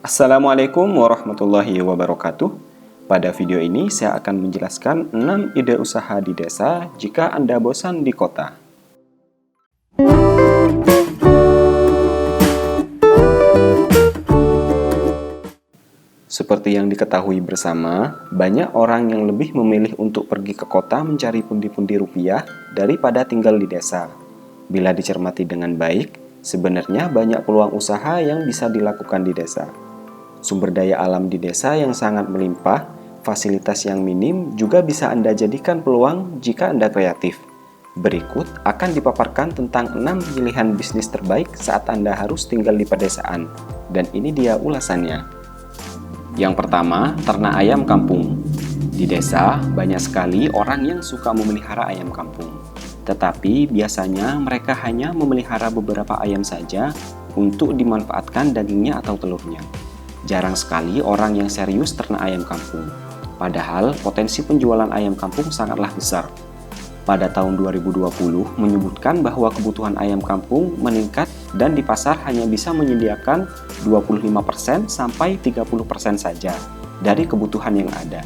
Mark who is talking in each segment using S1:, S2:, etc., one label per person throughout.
S1: Assalamualaikum warahmatullahi wabarakatuh. Pada video ini saya akan menjelaskan 6 ide usaha di desa jika Anda bosan di kota. Seperti yang diketahui bersama, banyak orang yang lebih memilih untuk pergi ke kota mencari pundi-pundi rupiah daripada tinggal di desa. Bila dicermati dengan baik, sebenarnya banyak peluang usaha yang bisa dilakukan di desa. Sumber daya alam di desa yang sangat melimpah, fasilitas yang minim juga bisa Anda jadikan peluang jika Anda kreatif. Berikut akan dipaparkan tentang 6 pilihan bisnis terbaik saat Anda harus tinggal di pedesaan. Dan ini dia ulasannya. Yang pertama, ternak ayam kampung. Di desa, banyak sekali orang yang suka memelihara ayam kampung. Tetapi biasanya mereka hanya memelihara beberapa ayam saja untuk dimanfaatkan dagingnya atau telurnya. Jarang sekali orang yang serius ternak ayam kampung. Padahal potensi penjualan ayam kampung sangatlah besar. Pada tahun 2020 menyebutkan bahwa kebutuhan ayam kampung meningkat dan di pasar hanya bisa menyediakan 25% sampai 30% saja dari kebutuhan yang ada.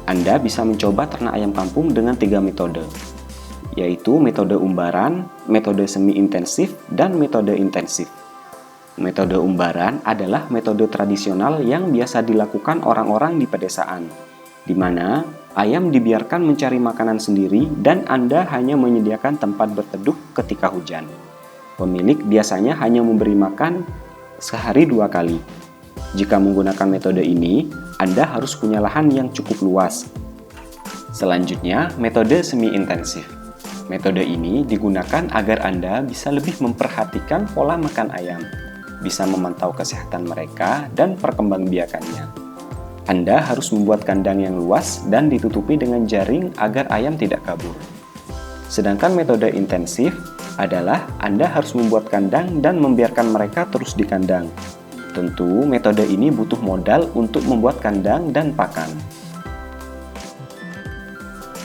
S1: Anda bisa mencoba ternak ayam kampung dengan 3 metode, yaitu metode umbaran, metode semi-intensif, dan metode intensif. Metode umbaran adalah metode tradisional yang biasa dilakukan orang-orang di pedesaan, di mana ayam dibiarkan mencari makanan sendiri dan Anda hanya menyediakan tempat berteduh ketika hujan. Pemilik biasanya hanya memberi makan sehari 2 kali. Jika menggunakan metode ini, Anda harus punya lahan yang cukup luas. Selanjutnya, metode semi-intensif. Metode ini digunakan agar Anda bisa lebih memperhatikan pola makan ayam, bisa memantau kesehatan mereka dan perkembangbiakannya. Anda harus membuat kandang yang luas dan ditutupi dengan jaring agar ayam tidak kabur. Sedangkan metode intensif adalah Anda harus membuat kandang dan membiarkan mereka terus di kandang. Tentu metode ini butuh modal untuk membuat kandang dan pakan.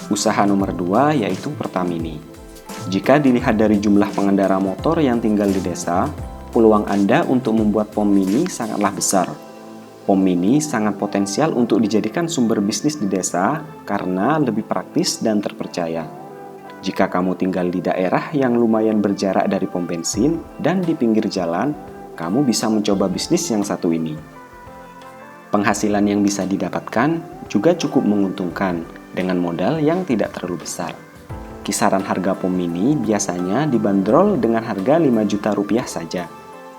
S1: Usaha nomor 2 yaitu Pertamini. Jika dilihat dari jumlah pengendara motor yang tinggal di desa, peluang Anda untuk membuat pom mini sangatlah besar. Pom mini sangat potensial untuk dijadikan sumber bisnis di desa karena lebih praktis dan terpercaya. Jika kamu tinggal di daerah yang lumayan berjarak dari pom bensin dan di pinggir jalan, kamu bisa mencoba bisnis yang satu ini. Penghasilan yang bisa didapatkan juga cukup menguntungkan dengan modal yang tidak terlalu besar. Kisaran harga pom mini biasanya dibanderol dengan harga 5 juta rupiah saja.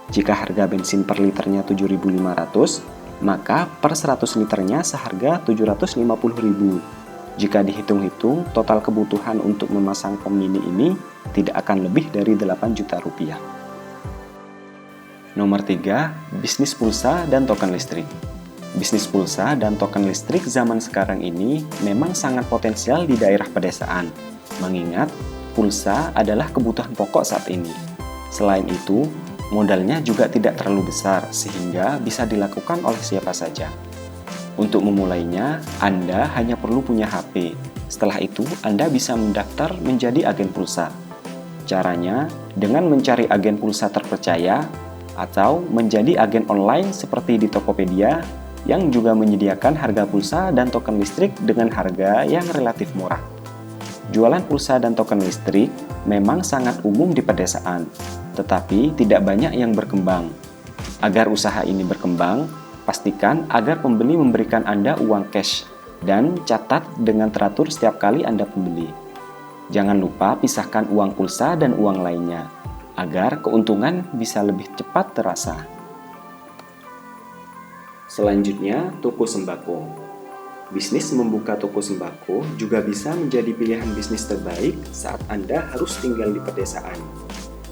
S1: Jika harga bensin per liternya 7.500, maka per 100 liternya seharga 750.000. Jika dihitung-hitung, total kebutuhan untuk memasang pom mini ini tidak akan lebih dari 8 juta rupiah. Nomor 3, bisnis pulsa dan token listrik. Bisnis pulsa dan token listrik zaman sekarang ini memang sangat potensial di daerah pedesaan, mengingat pulsa adalah kebutuhan pokok saat ini. Selain itu, modalnya juga tidak terlalu besar sehingga bisa dilakukan oleh siapa saja. Untuk memulainya, Anda hanya perlu punya HP. Setelah itu, Anda bisa mendaftar menjadi agen pulsa. Caranya dengan mencari agen pulsa terpercaya atau menjadi agen online seperti di Tokopedia yang juga menyediakan harga pulsa dan token listrik dengan harga yang relatif murah. Jualan pulsa dan token listrik memang sangat umum di pedesaan, tetapi tidak banyak yang berkembang. Agar usaha ini berkembang, pastikan agar pembeli memberikan Anda uang cash dan catat dengan teratur setiap kali Anda pembeli. Jangan lupa pisahkan uang pulsa dan uang lainnya, agar keuntungan bisa lebih cepat terasa. Selanjutnya, toko sembako. Bisnis membuka toko sembako juga bisa menjadi pilihan bisnis terbaik saat Anda harus tinggal di pedesaan.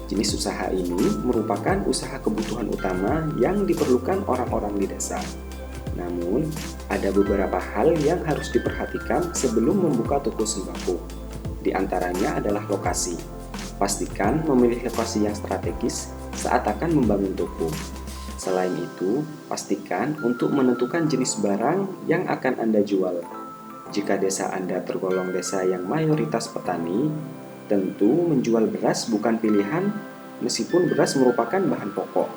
S1: Jenis usaha ini merupakan usaha kebutuhan utama yang diperlukan orang-orang di desa. Namun, ada beberapa hal yang harus diperhatikan sebelum membuka toko sembako. Di antaranya adalah lokasi. Pastikan memilih lokasi yang strategis saat akan membangun toko. Selain itu, pastikan untuk menentukan jenis barang yang akan Anda jual. Jika desa Anda tergolong desa yang mayoritas petani, tentu menjual beras bukan pilihan meskipun beras merupakan bahan pokok.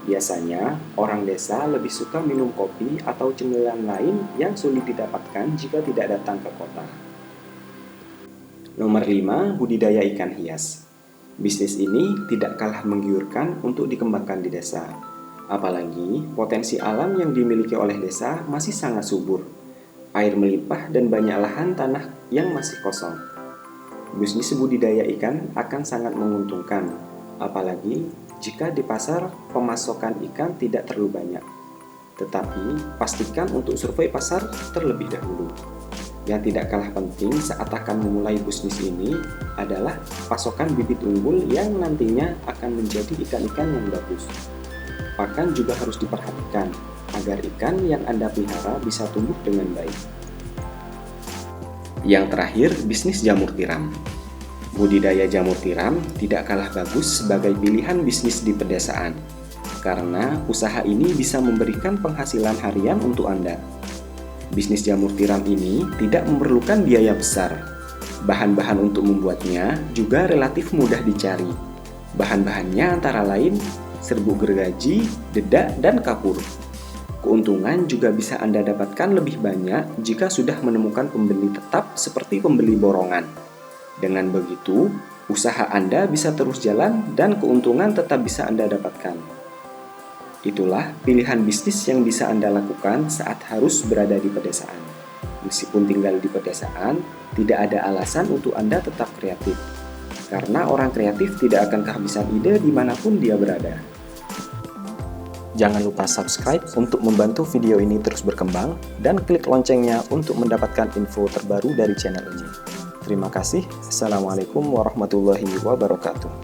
S1: Biasanya, orang desa lebih suka minum kopi atau cemilan lain yang sulit didapatkan jika tidak datang ke kota. Nomor 5, budidaya ikan hias. Bisnis ini tidak kalah menggiurkan untuk dikembangkan di desa. Apalagi, potensi alam yang dimiliki oleh desa masih sangat subur. Air melimpah dan banyak lahan tanah yang masih kosong. Bisnis budidaya ikan akan sangat menguntungkan, apalagi jika di pasar pemasokan ikan tidak terlalu banyak. Tetapi, pastikan untuk survei pasar terlebih dahulu. Yang tidak kalah penting saat akan memulai bisnis ini adalah pasokan bibit unggul yang nantinya akan menjadi ikan-ikan yang bagus. Pakan juga harus diperhatikan agar ikan yang Anda pelihara bisa tumbuh dengan baik. Yang terakhir, bisnis jamur tiram. Budidaya jamur tiram tidak kalah bagus sebagai pilihan bisnis di pedesaan, karena usaha ini bisa memberikan penghasilan harian untuk Anda. Bisnis jamur tiram ini tidak memerlukan biaya besar. Bahan-bahan untuk membuatnya juga relatif mudah dicari. Bahan-bahannya antara lain serbuk gergaji, dedak, dan kapur. Keuntungan juga bisa Anda dapatkan lebih banyak jika sudah menemukan pembeli tetap seperti pembeli borongan. Dengan begitu, usaha Anda bisa terus jalan dan keuntungan tetap bisa Anda dapatkan. Itulah pilihan bisnis yang bisa Anda lakukan saat harus berada di pedesaan. Meskipun tinggal di pedesaan, tidak ada alasan untuk Anda tetap kreatif. Karena orang kreatif tidak akan kehabisan ide dimanapun dia berada. Jangan lupa subscribe untuk membantu video ini terus berkembang dan klik loncengnya untuk mendapatkan info terbaru dari channel ini. Terima kasih. Assalamualaikum warahmatullahi wabarakatuh.